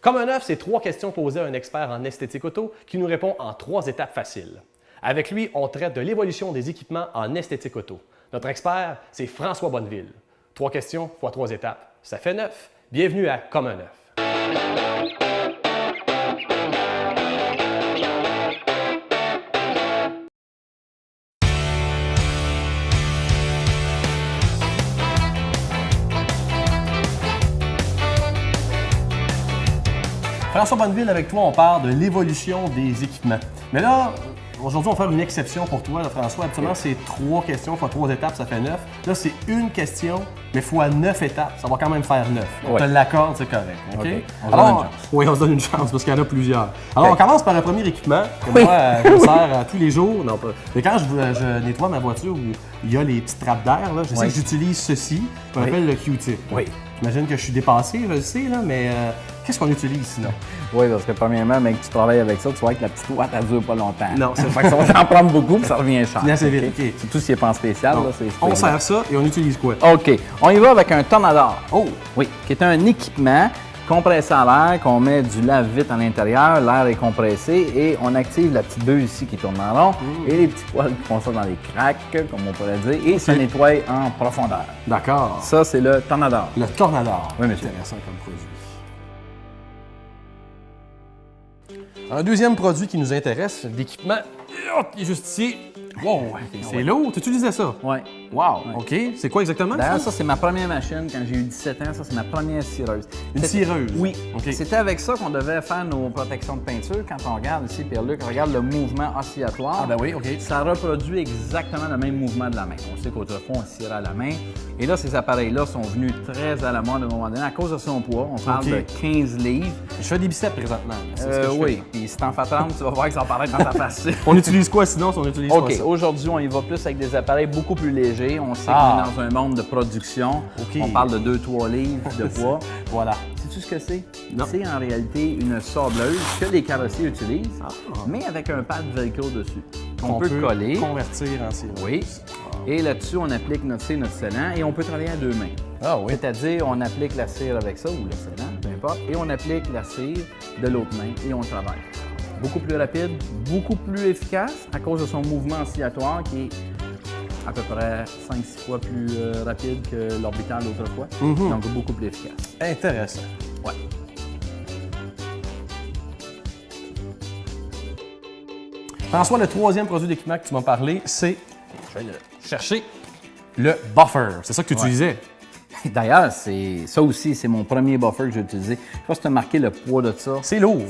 Comme un œuf, c'est 3 questions posées à un expert en esthétique auto qui nous répond en 3 étapes faciles. Avec lui, on traite de l'évolution des équipements en esthétique auto. Notre expert, c'est François Bonneville. 3 questions fois 3 étapes, ça fait 9. Bienvenue à Comme un œuf. François Bonneville, avec toi, on parle de l'évolution des équipements. Mais là, aujourd'hui, on va faire une exception pour toi, là, François. Habituellement, c'est 3 questions fois 3 étapes, ça fait 9. Là, c'est une question, mais fois 9 étapes. Ça va quand même faire 9. On te l'accorde, c'est correct. OK? Okay. On se donne une chance. Oui, on se donne une chance parce qu'il y en a plusieurs. Alors, on commence par le premier équipement que moi, je me sers tous les jours. Non, pas. Mais quand je nettoie ma voiture où il y a les petites trappes d'air, là, je sais que j'utilise ceci, qu'on appelle le Q-tip. Oui. J'imagine que je suis dépassé, je le sais, là, mais qu'est-ce qu'on utilise sinon? Oui, parce que premièrement, mec, tu travailles avec ça, tu vois que la petite ouate, elle dure pas longtemps. Non, c'est fait que ça va t'en prendre beaucoup puis ça revient cher. Assez vite, OK. Surtout s'il n'est pas en spécial, là, c'est On sert ça et on utilise quoi? OK. On y va avec un Tornador. Oh! Oui, qui est un équipement compressé à l'air, qu'on met du lave-vite à l'intérieur, l'air est compressé et on active la petite bulle ici qui tourne en rond et les petits poils qui font ça dans les cracks, comme on pourrait dire, et ça nettoie en profondeur. D'accord. Ça, c'est le Tornador. Le Tornador. Oui, monsieur. Intéressant comme produit. Un deuxième produit qui nous intéresse, l'équipement, qui est juste ici. Wow, c'est lourd. Tu utilisais ça? Oui. Wow, OK. C'est quoi exactement D'ailleurs, ça? ça, c'est ma première machine quand j'ai eu 17 ans. Ça, c'est ma première cireuse. Une cireuse? Oui. OK. C'était avec ça qu'on devait faire nos protections de peinture. Quand on regarde ici, Pierre-Luc, regarde le mouvement oscillatoire. Ah ben oui, OK. Ça reproduit exactement le même mouvement de la main. On sait qu'autrefois, on cirait à la main. Et là, ces appareils-là sont venus très à la mode à un moment donné à cause de son poids. On parle de 15 livres. Je fais des biceps présentement. C'est ce que je Oui. fais. Puis si t'en fais 30, tu vas voir que ça va apparaître dans ta face. On utilise quoi sinon si on utilise pas OK, ça? aujourd'hui, on y va plus avec des appareils beaucoup plus légers. On sait qu'on est dans un monde de production. OK. On parle de 2-3 livres de poids. Voilà. Sais-tu ce que c'est? Non. C'est en réalité une sableuse que les carrossiers utilisent, mais avec un pad velcro dessus. Qu'on peut coller. Convertir en cireuse. Oui. Et là-dessus, on applique notre cire, notre scellant, et on peut travailler à 2 mains. Ah oui. C'est-à-dire, on applique la cire avec ça, ou le scellant, peu importe, et on applique la cire de l'autre main, et on travaille. Beaucoup plus rapide, beaucoup plus efficace à cause de son mouvement oscillatoire qui est à peu près 5-6 fois plus rapide que l'orbital autrefois. Donc, beaucoup plus efficace. Intéressant. Ouais. François, le troisième produit d'équipement que tu m'as parlé, c'est, je vais le chercher, le buffer. C'est ça que tu utilisais? D'ailleurs, ça aussi, c'est mon premier buffer que j'ai utilisé. Je sais pas si tu as marqué le poids de ça. C'est lourd.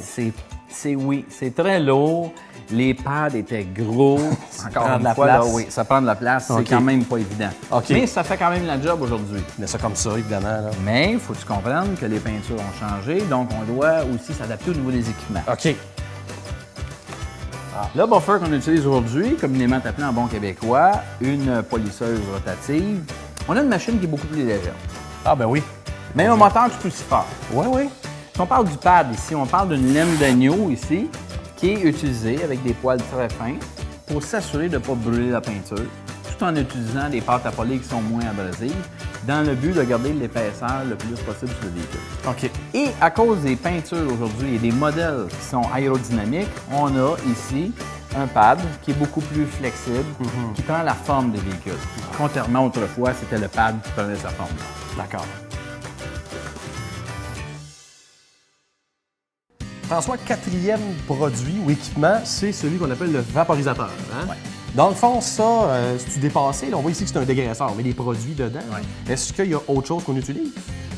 Oui, c'est très lourd. Les pads étaient gros. Encore prend de une la fois, place. là, oui, ça prend de la place. OK. C'est quand même pas évident. OK. Mais ça fait quand même la job aujourd'hui. Mais ça comme ça, évidemment. Là. Mais il faut que tu comprennes que les peintures ont changé, donc on doit aussi s'adapter au niveau des équipements. OK. Le buffer qu'on utilise aujourd'hui, communément appelé en bon québécois, une polisseuse rotative, on a une machine qui est beaucoup plus légère. Ah ben oui. Mais un moteur tout aussi fort. Oui, oui. Si on parle du pad ici, on parle d'une laine d'agneau ici, qui est utilisée avec des poils très fins pour s'assurer de ne pas brûler la peinture, tout en utilisant des pâtes à polir qui sont moins abrasives, dans le but de garder l'épaisseur le plus possible sur le véhicule. OK. Et à cause des peintures aujourd'hui et des modèles qui sont aérodynamiques, on a ici un pad qui est beaucoup plus flexible, qui prend la forme des véhicules. Contrairement autrefois, c'était le pad qui prenait sa forme. D'accord. François, quatrième produit ou équipement, c'est celui qu'on appelle le vaporisateur. Hein? Ouais. Dans le fond, ça, c'est-tu dépassé? Là, on voit ici que c'est un dégraisseur, on met des produits dedans. Ouais. Est-ce qu'il y a autre chose qu'on utilise?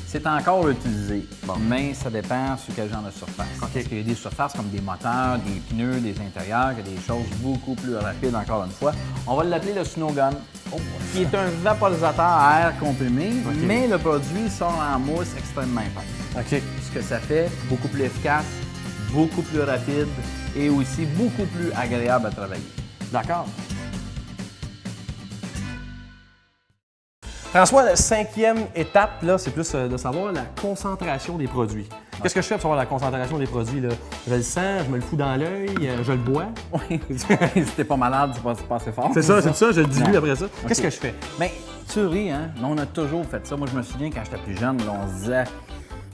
C'est encore utilisé, mais ça dépend sur quel genre de surface. OK. Parce qu'il y a des surfaces comme des moteurs, des pneus, des intérieurs, il y a des choses beaucoup plus rapides encore une fois. On va l'appeler le Snow Gun, qui est un vaporisateur à air comprimé, mais le produit sort en mousse extrêmement épaisse. OK. Ce que ça fait, beaucoup plus efficace, beaucoup plus rapide et aussi beaucoup plus agréable à travailler. D'accord. François, la cinquième étape, là, c'est plus de savoir la concentration des produits. Qu'est-ce que je fais pour savoir la concentration des produits? Là? Je le sens, je me le fous dans l'œil, je le bois. Oui, si t'es pas malade, c'est pas assez fort. C'est ça, je le dilue Non. après ça. Qu'est-ce que je fais? Mais tu ris, hein? Mais on a toujours fait ça. Moi, je me souviens quand j'étais plus jeune, là, on se disait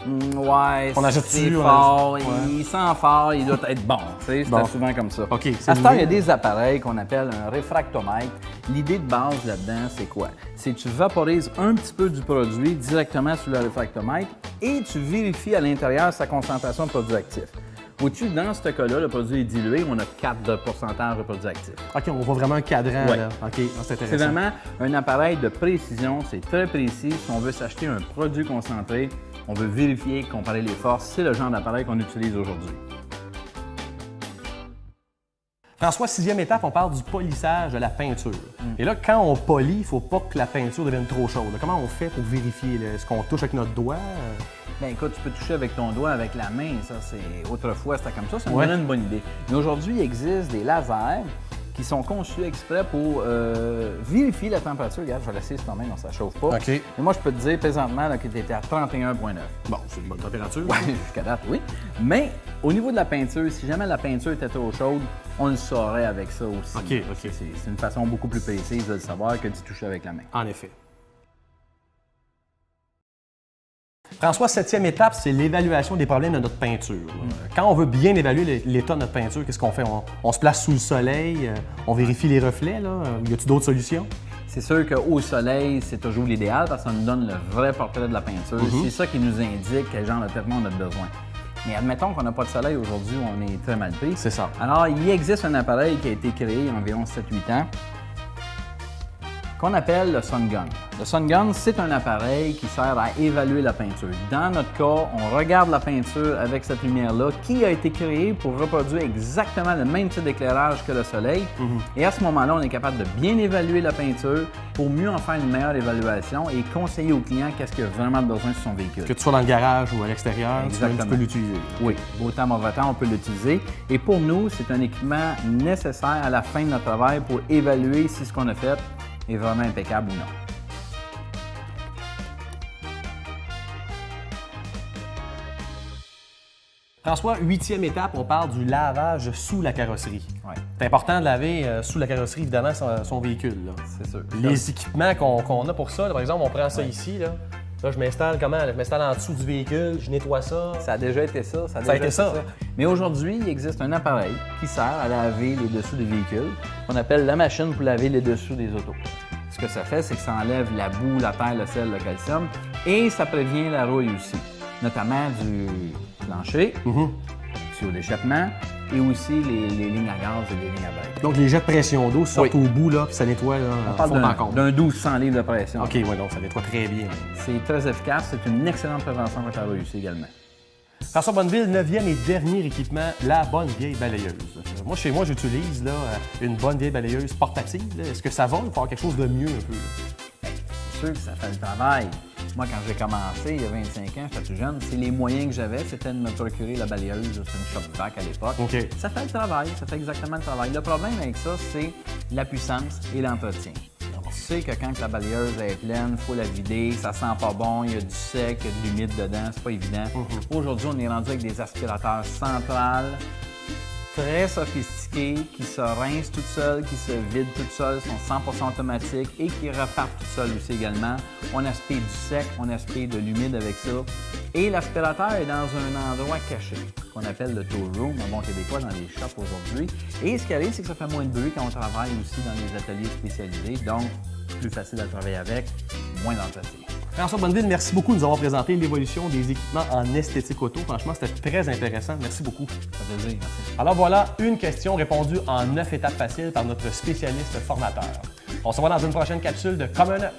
Ouais, On achète c'est dessus, fort, ouais. il sent fort, il doit être bon. C'est Bon. souvent comme ça. OK, c'est À ce temps, il y a mieux. des appareils qu'on appelle un réfractomètre. L'idée de base là-dedans, c'est quoi? C'est que tu vaporises un petit peu du produit directement sur le réfractomètre et tu vérifies à l'intérieur sa concentration de produit actif. Au-dessus, dans ce cas-là, le produit est dilué, on a 4 de pourcentage de produit actif. OK, on voit vraiment un cadran, Ouais. là. OK, c'est intéressant. C'est vraiment un appareil de précision, c'est très précis. Si on veut s'acheter un produit concentré, on veut vérifier, comparer les forces, c'est le genre d'appareil qu'on utilise aujourd'hui. François, 6e étape, on parle du polissage de la peinture. Et là, quand on polit, il ne faut pas que la peinture devienne trop chaude. Comment on fait pour vérifier? Est-ce qu'on touche avec notre doigt? Bien, écoute, tu peux toucher avec ton doigt, avec la main, ça, c'est... Autrefois, c'était comme ça me Ouais. donne une bonne idée. Mais aujourd'hui, il existe des lasers qui sont conçus exprès pour vérifier la température. Regarde, je vais laisser sur ton main, non, ça ne chauffe pas. OK. Et moi, je peux te dire présentement là, que tu étais à 31,9. Bon, c'est une bonne température. Oui, jusqu'à date, oui. Mais au niveau de la peinture, si jamais la peinture était trop chaude, on le saurait avec ça aussi. OK. C'est une façon beaucoup plus précise de le savoir que d'y toucher avec la main. En effet. François, 7e étape, c'est l'évaluation des problèmes de notre peinture. Quand on veut bien évaluer l'état de notre peinture, qu'est-ce qu'on fait? On se place sous le soleil, on vérifie les reflets, là. Y a-t-il d'autres solutions? C'est sûr qu'au soleil, c'est toujours l'idéal parce que ça nous donne le vrai portrait de la peinture. C'est ça qui nous indique quel genre de traitement on a besoin. Mais admettons qu'on n'a pas de soleil aujourd'hui, on est très mal pris. C'est ça. Alors, il existe un appareil qui a été créé il y a environ 7-8 ans qu'on appelle le Sun Gun. Le Sun Gun, c'est un appareil qui sert à évaluer la peinture. Dans notre cas, on regarde la peinture avec cette lumière-là qui a été créée pour reproduire exactement le même type d'éclairage que le soleil. Et à ce moment-là, on est capable de bien évaluer la peinture pour mieux en faire une meilleure évaluation et conseiller au client qu'est-ce qu'il a vraiment besoin sur son véhicule. Que tu sois dans le garage ou à l'extérieur, tu Exactement. peux l'utiliser. Oui, beau temps, mauvais temps, on peut l'utiliser. Et pour nous, c'est un équipement nécessaire à la fin de notre travail pour évaluer si ce qu'on a fait est vraiment impeccable ou non. François, 8e étape, on parle du lavage sous la carrosserie. Ouais. C'est important de laver sous la carrosserie, évidemment, son véhicule. Là. C'est sûr. Les équipements qu'on a pour ça, là, par exemple, on prend ça ici. Là, je m'installe comment? Je m'installe en dessous du véhicule, je nettoie ça. Ça a déjà été ça. Ça a été ça. Mais aujourd'hui, il existe un appareil qui sert à laver les dessous des véhicules, qu'on appelle la machine pour laver les dessous des autos. Ce que ça fait, c'est que ça enlève la boue, la terre, le sel, le calcium, et ça prévient la rouille aussi, notamment du plancher, sur l'échappement, et aussi les lignes à gaz et les lignes à break. Donc, les jets de pression d'eau sortent au bout, là, puis ça nettoie là, On en parle fond en comble. d'un 1200 livres de pression. OK, oui, donc ça nettoie très bien. C'est très efficace, c'est une excellente prévention contre la rouille aussi également. François Bonneville, 9e et dernier équipement, la bonne vieille balayeuse. Moi, chez moi, j'utilise là, une bonne vieille balayeuse portative. Est-ce que ça va ou faire quelque chose de mieux un peu? Là? C'est sûr que ça fait le travail. Moi, quand j'ai commencé, il y a 25 ans, j'étais tout jeune, c'est les moyens que j'avais, c'était de me procurer la balayeuse. C'était une Shop-Vac à l'époque. OK. Ça fait le travail, ça fait exactement le travail. Le problème avec ça, c'est la puissance et l'entretien. Tu sais que quand la balayeuse est pleine, il faut la vider, ça sent pas bon, il y a du sec, il y a de l'humide dedans, c'est pas évident. Aujourd'hui, on est rendu avec des aspirateurs centrales, très sophistiqués, qui se rincent toutes seules, qui se vident toutes seules, sont 100% automatiques et qui repartent toutes seules aussi également. On aspire du sec, on aspire de l'humide avec ça. Et l'aspirateur est dans un endroit caché, qu'on appelle le tool room, en bon québécois, dans les shops aujourd'hui. Et ce qui arrive, c'est que ça fait moins de bruit quand on travaille aussi dans les ateliers spécialisés, donc plus facile à travailler avec, moins d'entretien. François Bonneville, merci beaucoup de nous avoir présenté l'évolution des équipements en esthétique auto. Franchement, c'était très intéressant. Merci beaucoup. Ça fait plaisir, merci. Alors voilà, une question répondue en 9 étapes faciles par notre spécialiste formateur. On se revoit dans une prochaine capsule de Comme un œuf.